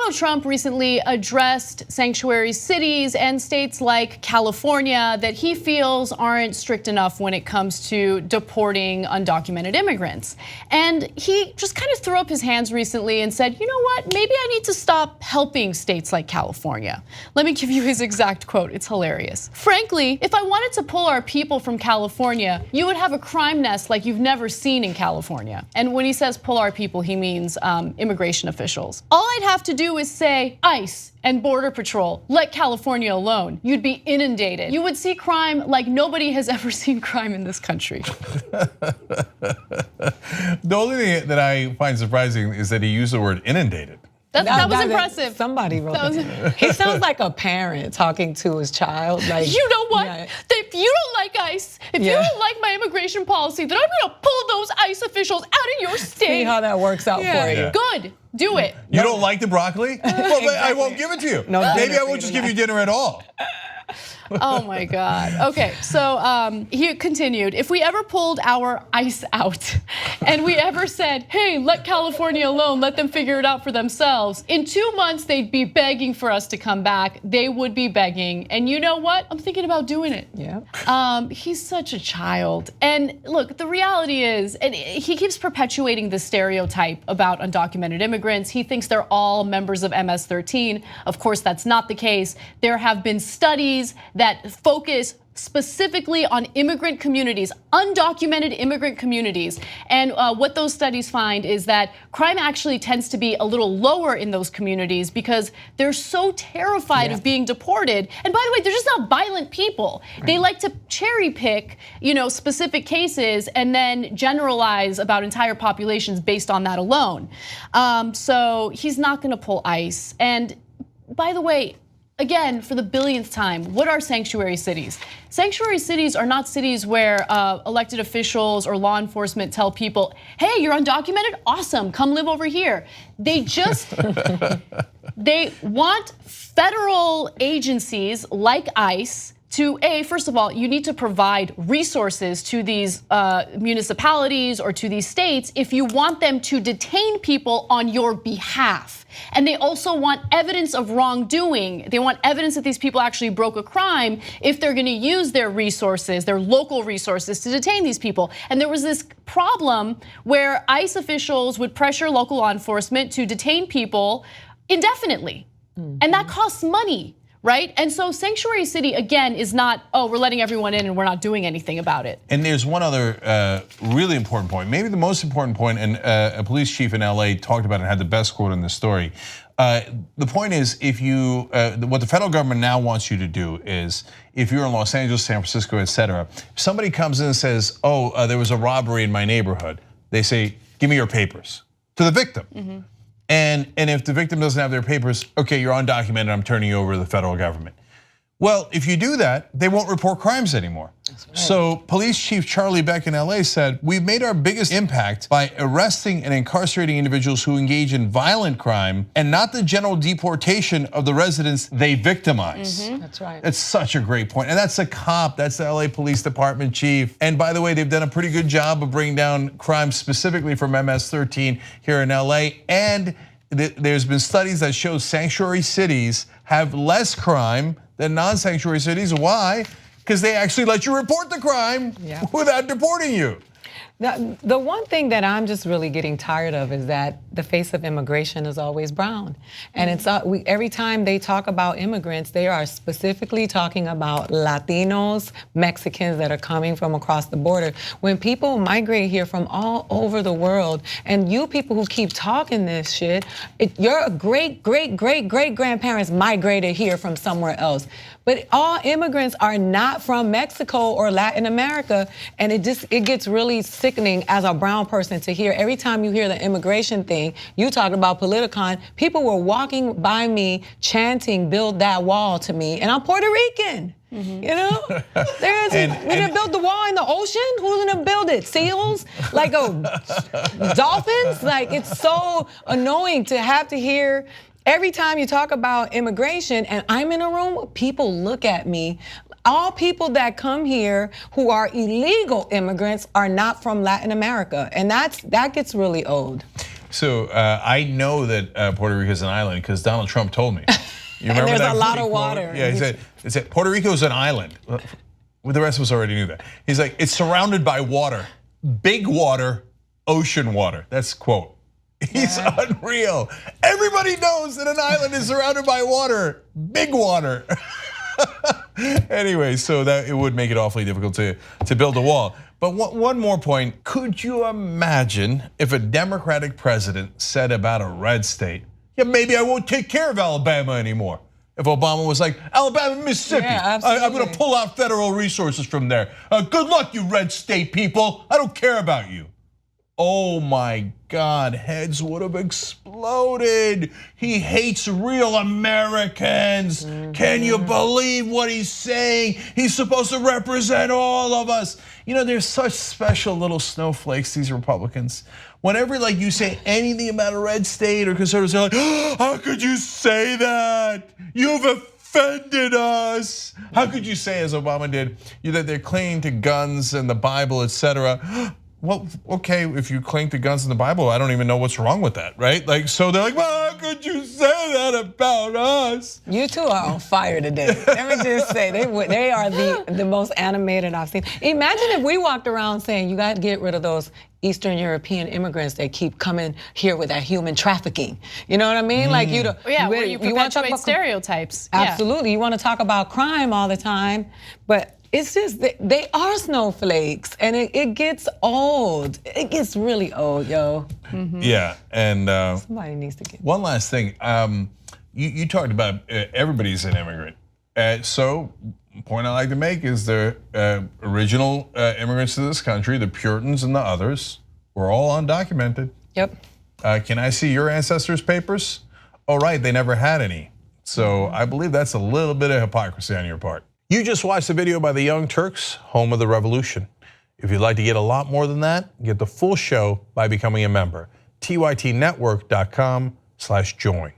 Donald Trump recently addressed sanctuary cities and states like California that he feels aren't strict enough when it comes to deporting undocumented immigrants. And he just kind of threw up his hands recently and said, you know what, maybe I need to stop helping states like California. Let me give you his exact quote, it's hilarious. Frankly, if I wanted to pull our people from California, you would have a crime nest like you've never seen in California. And when he says pull our people, he means immigration officials. All I'd have to do is say ICE and Border Patrol, let California alone. You'd be inundated. You would see crime like nobody has ever seen crime in this country. The only thing that I find surprising is that he used the word inundated. That was impressive. Somebody wrote that. He sounds like a parent talking to his child. Like, you know what? Yeah. If you don't like ICE, if you don't like my immigration policy, then I'm gonna pull those ICE officials out of your state. See how that works out for you. Good, do it. You don't like the broccoli? Well, exactly. I won't give it to you. No, maybe I won't just give you dinner at all. Oh my God. Okay, so he continued, if we ever pulled our ICE out and we ever said, hey, let California alone, let them figure it out for themselves, in 2 months they'd be begging for us to come back. They would be begging. And you know what? I'm thinking about doing it. Yeah. He's such a child. And look, the reality is, and he keeps perpetuating the stereotype about undocumented immigrants. He thinks they're all members of MS-13. Of course, that's not the case. There have been studies that focus specifically on immigrant communities, undocumented immigrant communities. And what those studies find is that crime actually tends to be a little lower in those communities because they're so terrified of being deported. And by the way, they're just not violent people. Right. They like to cherry pick, specific cases and then generalize about entire populations based on that alone. So he's not gonna pull ICE. And by the way, again, for the billionth time, what are sanctuary cities? Sanctuary cities are not cities where elected officials or law enforcement tell people, hey, you're undocumented? Awesome, come live over here. They just, they want federal agencies like ICE to, first of all, you need to provide resources to these municipalities or to these states if you want them to detain people on your behalf. And they also want evidence of wrongdoing. They want evidence that these people actually broke a crime if they're gonna use their resources, their local resources to detain these people. And there was this problem where ICE officials would pressure local law enforcement to detain people indefinitely. And that costs money. Right? And so sanctuary city, again, is not, oh, we're letting everyone in and we're not doing anything about it. And there's one other really important point, maybe the most important point, and a police chief in LA talked about it and had the best quote in the story. The point is, if you, what the federal government now wants you to do is, if you're in Los Angeles, San Francisco, et cetera, if somebody comes in and says, oh, there was a robbery in my neighborhood, they say, give me your papers, to the victim. And if the victim doesn't have their papers, okay, you're undocumented, I'm turning you over to the federal government. Well, if you do that, they won't report crimes anymore. Right. So Police Chief Charlie Beck in LA said, we've made our biggest impact by arresting and incarcerating individuals who engage in violent crime and not the general deportation of the residents they victimize. That's right. It's such a great point. And that's a cop, that's the LA Police Department chief. And by the way, they've done a pretty good job of bringing down crime specifically from MS-13 here in LA. And there's been studies that show sanctuary cities have less crime than non-sanctuary cities. Why? Because they actually let you report the crime without deporting you. The one thing that I'm just really getting tired of is that the face of immigration is always brown. And it's every time they talk about immigrants, they are specifically talking about Latinos, Mexicans that are coming from across the border. When people migrate here from all over the world, and you people who keep talking this shit, your great-great-great-great-grandparents migrated here from somewhere else. But all immigrants are not from Mexico or Latin America, and it gets really sickening as a brown person to hear. Every time you hear the immigration thing, you talk about Politicon, people were walking by me chanting, build that wall to me, and I'm Puerto Rican. You know, we're gonna build the wall in the ocean. Who's gonna build it? Seals? Like dolphins? Like, it's so annoying to have to hear. Every time you talk about immigration and I'm in a room, people look at me. All people that come here who are illegal immigrants are not from Latin America, and that gets really old. So I know that Puerto Rico is an island because Donald Trump told me. You remember and there's that a lot of quote? water. Yeah, he said Puerto Rico is an island. Well, the rest of us already knew that. He's like, it's surrounded by water, big water, ocean water. That's quote. He's unreal. Everybody knows that an island is surrounded by water, big water. Anyway, so that it would make it awfully difficult to build a wall. But one more point, could you imagine if a Democratic president said about a red state, yeah, maybe I won't take care of Alabama anymore. If Obama was like, Alabama, Mississippi, I'm gonna pull out federal resources from there. Good luck, you red state people. I don't care about you. Oh my God, heads would have exploded. He hates real Americans. Can you believe what he's saying? He's supposed to represent all of us. You know, they're such special little snowflakes, these Republicans. Whenever like you say anything about a red state or conservatives, they're like, oh, how could you say that? You've offended us. How could you say, as Obama did, that they're clinging to guns and the Bible, etc.? Well, okay, if you cling to guns in the Bible, I don't even know what's wrong with that, right? Like, so they're like, well, how could you say that about us? You two are on fire today. Let me just say, they are the most animated I've seen. Imagine if we walked around saying, you got to get rid of those Eastern European immigrants that keep coming here with that human trafficking. You know what I mean? Like you perpetuate stereotypes. Absolutely, you want to talk about crime all the time, but it's just they are snowflakes, and it gets old. It gets really old, yo. Yeah, and somebody needs to get one last thing. You talked about everybody's an immigrant. So, point I like to make is the original immigrants to this country, the Puritans and the others, were all undocumented. Yep. Can I see your ancestors' papers? Oh, right, they never had any. So I believe that's a little bit of hypocrisy on your part. You just watched the video by the Young Turks, home of the revolution. If you'd like to get a lot more than that, get the full show by becoming a member. tytnetwork.com/join.